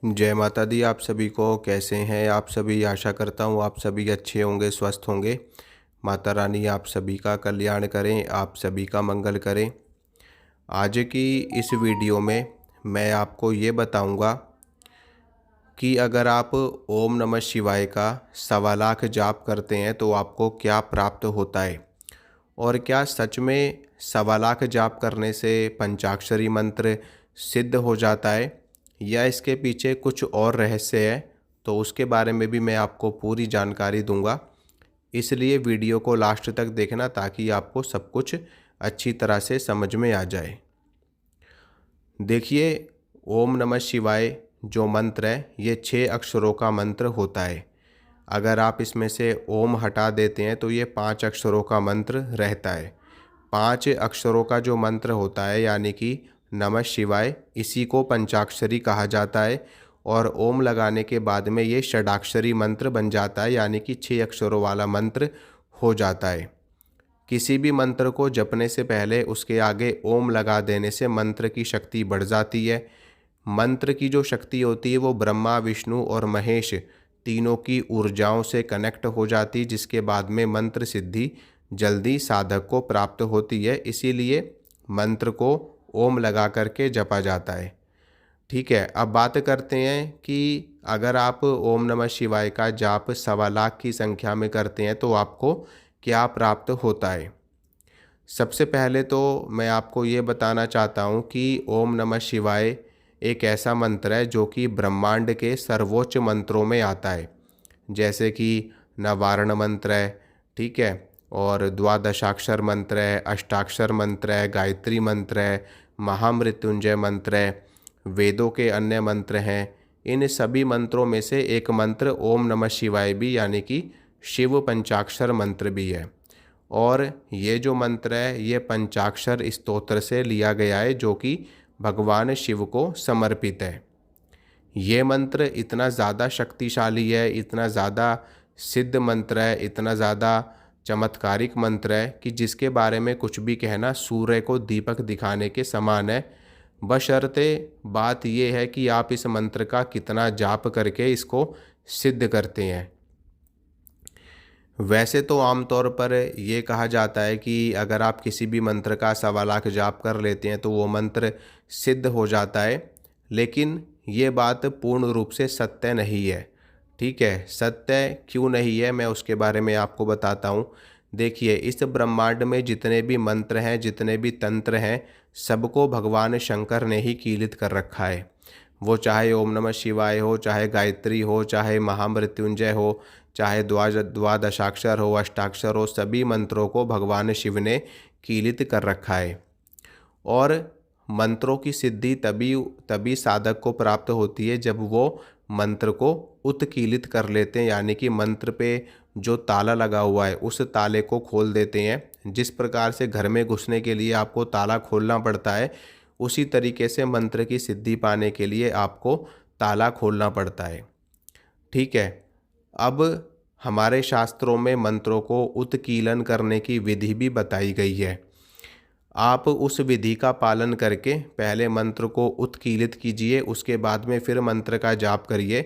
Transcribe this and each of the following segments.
जय माता दी। आप सभी को कैसे हैं आप सभी। आशा करता हूँ आप सभी अच्छे होंगे, स्वस्थ होंगे। माता रानी आप सभी का कल्याण करें, आप सभी का मंगल करें। आज की इस वीडियो में मैं आपको ये बताऊंगा कि अगर आप ओम नमः शिवाय का 1.25 लाख जाप करते हैं तो आपको क्या प्राप्त होता है, और क्या सच में 1.25 लाख जाप करने से पंचाक्षरी मंत्र सिद्ध हो जाता है या इसके पीछे कुछ और रहस्य है। तो उसके बारे में भी मैं आपको पूरी जानकारी दूंगा, इसलिए वीडियो को लास्ट तक देखना ताकि आपको सब कुछ अच्छी तरह से समझ में आ जाए। देखिए, ओम नमः शिवाय जो मंत्र है ये 6 अक्षरों का मंत्र होता है। अगर आप इसमें से ओम हटा देते हैं तो ये 5 अक्षरों का मंत्र रहता है। 5 अक्षरों का जो मंत्र होता है यानी कि नमः शिवाय, इसी को पंचाक्षरी कहा जाता है। और ओम लगाने के बाद में ये षडाक्षरी मंत्र बन जाता है, यानी कि 6 अक्षरों वाला मंत्र हो जाता है। किसी भी मंत्र को जपने से पहले उसके आगे ओम लगा देने से मंत्र की शक्ति बढ़ जाती है। मंत्र की जो शक्ति होती है वो ब्रह्मा, विष्णु और महेश तीनों की ऊर्जाओं से कनेक्ट हो जाती, जिसके बाद में मंत्र सिद्धि जल्दी साधक को प्राप्त होती है। इसीलिए मंत्र को ओम लगा करके जपा जाता है। ठीक है, अब बात करते हैं कि अगर आप ओम नमः शिवाय का जाप 1.25 लाख की संख्या में करते हैं तो आपको क्या प्राप्त होता है। सबसे पहले तो मैं आपको ये बताना चाहता हूँ कि ओम नमः शिवाय एक ऐसा मंत्र है जो कि ब्रह्मांड के सर्वोच्च मंत्रों में आता है। जैसे कि नवारण मंत्र है, ठीक है, और द्वादशाक्षर मंत्र है, अष्टाक्षर मंत्र है, गायत्री मंत्र है, महामृत्युंजय मंत्र है, वेदों के अन्य मंत्र हैं। इन सभी मंत्रों में से एक मंत्र ओम नमः शिवाय भी, यानी कि शिव पंचाक्षर मंत्र भी है। और ये जो मंत्र है ये पंचाक्षर स्तोत्र से लिया गया है जो कि भगवान शिव को समर्पित है। ये मंत्र इतना ज़्यादा शक्तिशाली है, इतना ज़्यादा सिद्ध मंत्र है, इतना ज़्यादा चमत्कारिक मंत्र है कि जिसके बारे में कुछ भी कहना सूर्य को दीपक दिखाने के समान है। बशर्ते बात यह है कि आप इस मंत्र का कितना जाप करके इसको सिद्ध करते हैं। वैसे तो आमतौर पर ये कहा जाता है कि अगर आप किसी भी मंत्र का 1.25 लाख जाप कर लेते हैं तो वो मंत्र सिद्ध हो जाता है, लेकिन ये बात पूर्ण रूप से सत्य नहीं है। ठीक है, सत्य क्यों नहीं है मैं उसके बारे में आपको बताता हूँ। देखिए, इस ब्रह्मांड में जितने भी मंत्र हैं, जितने भी तंत्र हैं, सबको भगवान शंकर ने ही कीलित कर रखा है। वो चाहे ओम नमः शिवाय हो, चाहे गायत्री हो, चाहे महामृत्युंजय हो, चाहे द्वादशाक्षर हो, अष्टाक्षर हो, सभी मंत्रों को भगवान शिव ने कीलित कर रखा है। और मंत्रों की सिद्धि तभी तभी साधक को प्राप्त होती है जब वो मंत्र को उत्कीलित कर लेते हैं, यानी कि मंत्र पे जो ताला लगा हुआ है उस ताले को खोल देते हैं। जिस प्रकार से घर में घुसने के लिए आपको ताला खोलना पड़ता है, उसी तरीके से मंत्र की सिद्धि पाने के लिए आपको ताला खोलना पड़ता है। ठीक है, अब हमारे शास्त्रों में मंत्रों को उत्कीलन करने की विधि भी बताई गई है। आप उस विधि का पालन करके पहले मंत्र को उत्कीलित कीजिए, उसके बाद में फिर मंत्र का जाप करिए,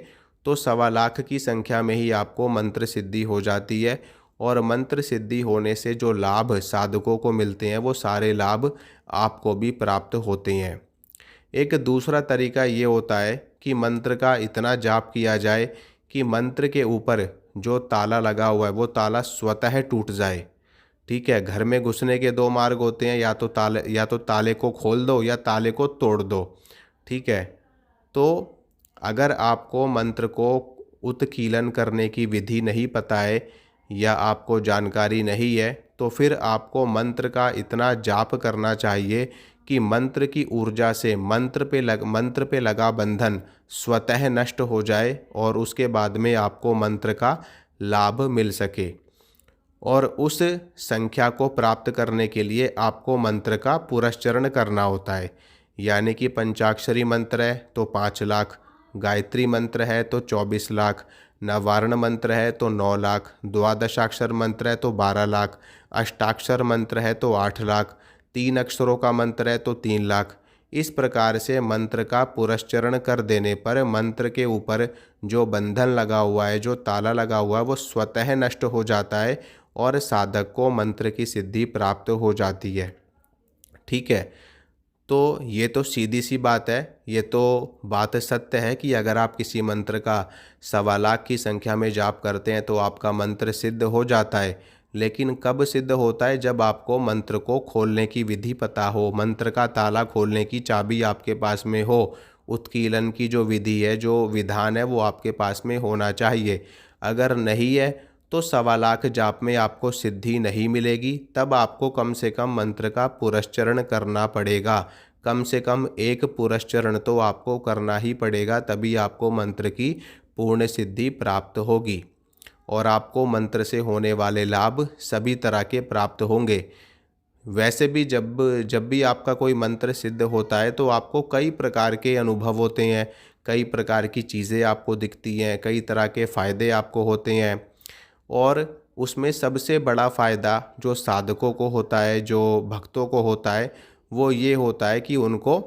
तो 1.25 लाख की संख्या में ही आपको मंत्र सिद्धि हो जाती है। और मंत्र सिद्धि होने से जो लाभ साधकों को मिलते हैं वो सारे लाभ आपको भी प्राप्त होते हैं। एक दूसरा तरीका ये होता है कि मंत्र का इतना जाप किया जाए कि मंत्र के ऊपर जो ताला लगा हुआ है वो ताला स्वतः टूट जाए। ठीक है, घर में घुसने के दो मार्ग होते हैं, या तो ताले को खोल दो या ताले को तोड़ दो। ठीक है, तो अगर आपको मंत्र को उत्कीलन करने की विधि नहीं पता है या आपको जानकारी नहीं है तो फिर आपको मंत्र का इतना जाप करना चाहिए कि मंत्र की ऊर्जा से मंत्र पे लगा बंधन स्वतः नष्ट हो जाए और उसके बाद में आपको मंत्र का लाभ मिल सके। और उस संख्या को प्राप्त करने के लिए आपको मंत्र का पुरस्चरण करना होता है। यानी कि पंचाक्षरी मंत्र है तो 5 लाख, गायत्री मंत्र है तो 24 लाख, नवारण मंत्र है तो 9 लाख, द्वादशाक्षर मंत्र है तो 12 लाख, अष्टाक्षर मंत्र है तो 8 लाख, 3 अक्षरों का मंत्र है तो 3 लाख। इस प्रकार से मंत्र का पुरस्चरण कर देने पर मंत्र के ऊपर जो बंधन लगा हुआ है, जो ताला लगा हुआ है, वो स्वतः नष्ट हो जाता है और साधक को मंत्र की सिद्धि प्राप्त हो जाती है। ठीक है, तो ये तो सीधी सी बात है, ये तो बात सत्य है कि अगर आप किसी मंत्र का 1.25 लाख की संख्या में जाप करते हैं तो आपका मंत्र सिद्ध हो जाता है। लेकिन कब सिद्ध होता है? जब आपको मंत्र को खोलने की विधि पता हो, मंत्र का ताला खोलने की चाबी आपके पास में हो, उत्कीलन की जो विधि है, जो विधान है, वो आपके पास में होना चाहिए। अगर नहीं है तो 1.25 लाख जाप में आपको सिद्धि नहीं मिलेगी। तब आपको कम से कम मंत्र का पुरस्चरण करना पड़ेगा। कम से कम एक पुरस्चरण तो आपको करना ही पड़ेगा, तभी आपको मंत्र की पूर्ण सिद्धि प्राप्त होगी और आपको मंत्र से होने वाले लाभ सभी तरह के प्राप्त होंगे। वैसे भी जब जब भी आपका कोई मंत्र सिद्ध होता है तो आपको कई प्रकार के अनुभव होते हैं, कई प्रकार की चीज़ें आपको दिखती हैं, कई तरह के फ़ायदे आपको होते हैं। और उसमें सबसे बड़ा फ़ायदा जो साधकों को होता है, जो भक्तों को होता है, वो ये होता है कि उनको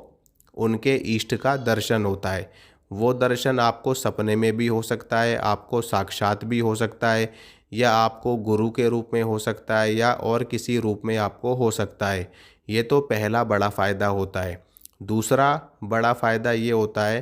उनके इष्ट का दर्शन होता है। वो दर्शन आपको सपने में भी हो सकता है, आपको साक्षात भी हो सकता है, या आपको गुरु के रूप में हो सकता है, या और किसी रूप में आपको हो सकता है। ये तो पहला बड़ा फ़ायदा होता है। दूसरा बड़ा फ़ायदा ये होता है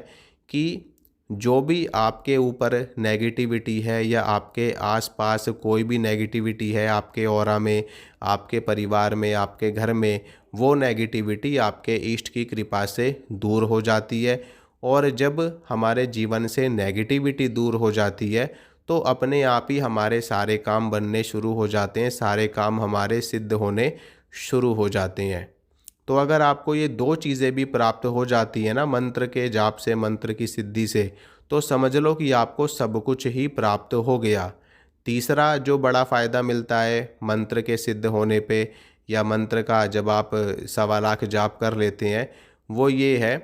कि जो भी आपके ऊपर नेगेटिविटी है या आपके आसपास कोई भी नेगेटिविटी है, आपके ऑरा में, आपके परिवार में, आपके घर में, वो नेगेटिविटी आपके इष्ट की कृपा से दूर हो जाती है। और जब हमारे जीवन से नेगेटिविटी दूर हो जाती है तो अपने आप ही हमारे सारे काम बनने शुरू हो जाते हैं, सारे काम हमारे सिद्ध होने शुरू हो जाते हैं। तो अगर आपको ये दो चीज़ें भी प्राप्त हो जाती है ना, मंत्र के जाप से, मंत्र की सिद्धि से, तो समझ लो कि आपको सब कुछ ही प्राप्त हो गया। तीसरा जो बड़ा फ़ायदा मिलता है मंत्र के सिद्ध होने पे, या मंत्र का जब आप 1.25 लाख जाप कर लेते हैं, वो ये है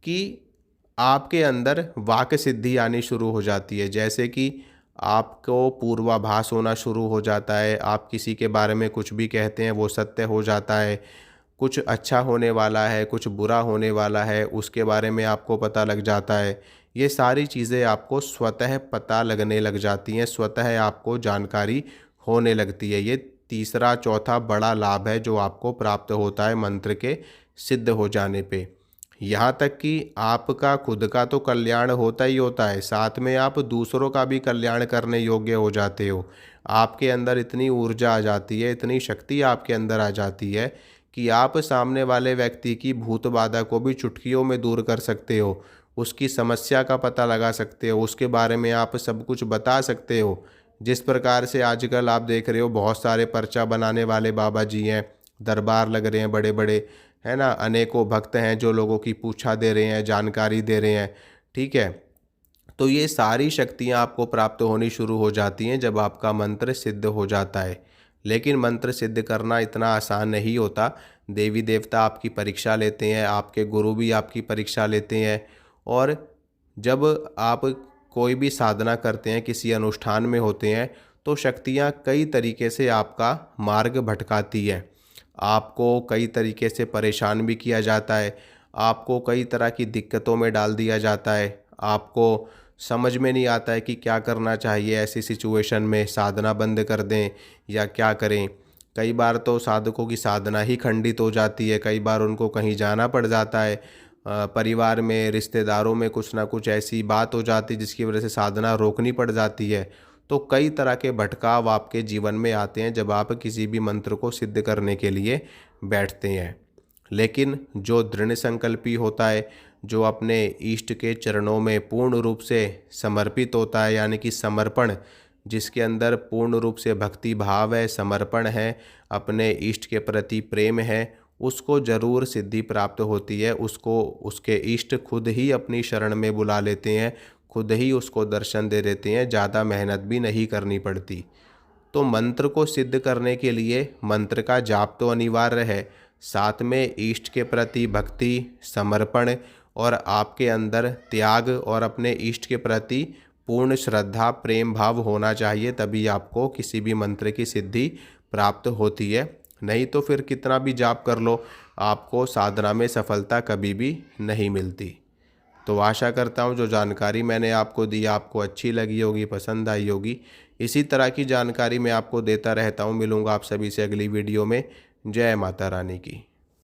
कि आपके अंदर वाक सिद्धि आनी शुरू हो जाती है। जैसे कि आपको पूर्वाभास होना शुरू हो जाता है, आप किसी के बारे में कुछ भी कहते हैं वो सत्य हो जाता है। कुछ अच्छा होने वाला है, कुछ बुरा होने वाला है, उसके बारे में आपको पता लग जाता है। ये सारी चीज़ें आपको स्वतः पता लगने लग जाती हैं, स्वतः आपको जानकारी होने लगती है। ये तीसरा चौथा बड़ा लाभ है जो आपको प्राप्त होता है मंत्र के सिद्ध हो जाने पे। यहाँ तक कि आपका खुद का तो कल्याण होता ही होता है, साथ में आप दूसरों का भी कल्याण करने योग्य हो जाते हो। आपके अंदर इतनी ऊर्जा आ जाती है, इतनी शक्ति आपके अंदर आ जाती है कि आप सामने वाले व्यक्ति की भूत बाधा को भी चुटकियों में दूर कर सकते हो, उसकी समस्या का पता लगा सकते हो, उसके बारे में आप सब कुछ बता सकते हो। जिस प्रकार से आजकल आप देख रहे हो बहुत सारे पर्चा बनाने वाले बाबा जी हैं, दरबार लग रहे हैं बड़े बड़े, है ना, अनेकों भक्त हैं जो लोगों की पूछा दे रहे हैं, जानकारी दे रहे हैं। ठीक है, तो ये सारी शक्तियाँ आपको प्राप्त होनी शुरू हो जाती हैं जब आपका मंत्र सिद्ध हो जाता है। लेकिन मंत्र सिद्ध करना इतना आसान नहीं होता। देवी देवता आपकी परीक्षा लेते हैं, आपके गुरु भी आपकी परीक्षा लेते हैं। और जब आप कोई भी साधना करते हैं, किसी अनुष्ठान में होते हैं, तो शक्तियाँ कई तरीके से आपका मार्ग भटकाती है। आपको कई तरीके से परेशान भी किया जाता है, आपको कई तरह की दिक्कतों में डाल दिया जाता है, आपको समझ में नहीं आता है कि क्या करना चाहिए ऐसी सिचुएशन में, साधना बंद कर दें या क्या करें। कई बार तो साधकों की साधना ही खंडित हो जाती है, कई बार उनको कहीं जाना पड़ जाता है, परिवार में, रिश्तेदारों में कुछ ना कुछ ऐसी बात हो जाती है जिसकी वजह से साधना रोकनी पड़ जाती है। तो कई तरह के भटकाव आपके जीवन में आते हैं जब आप किसी भी मंत्र को सिद्ध करने के लिए बैठते हैं। लेकिन जो दृढ़ संकल्पी होता है, जो अपने इष्ट के चरणों में पूर्ण रूप से समर्पित होता है, यानी कि समर्पण, जिसके अंदर पूर्ण रूप से भक्ति भाव है, समर्पण है, अपने इष्ट के प्रति प्रेम है, उसको जरूर सिद्धि प्राप्त होती है। उसको उसके इष्ट खुद ही अपनी शरण में बुला लेते हैं, खुद ही उसको दर्शन दे देते हैं, ज़्यादा मेहनत भी नहीं करनी पड़ती। तो मंत्र को सिद्ध करने के लिए मंत्र का जाप तो अनिवार्य है, साथ में इष्ट के प्रति भक्ति, समर्पण और आपके अंदर त्याग और अपने इष्ट के प्रति पूर्ण श्रद्धा, प्रेम भाव होना चाहिए, तभी आपको किसी भी मंत्र की सिद्धि प्राप्त होती है। नहीं तो फिर कितना भी जाप कर लो, आपको साधना में सफलता कभी भी नहीं मिलती। तो आशा करता हूँ जो जानकारी मैंने आपको दी आपको अच्छी लगी होगी, पसंद आई होगी। इसी तरह की जानकारी मैं आपको देता रहता हूँ। मिलूँगा आप सभी से अगली वीडियो में। जय माता रानी की।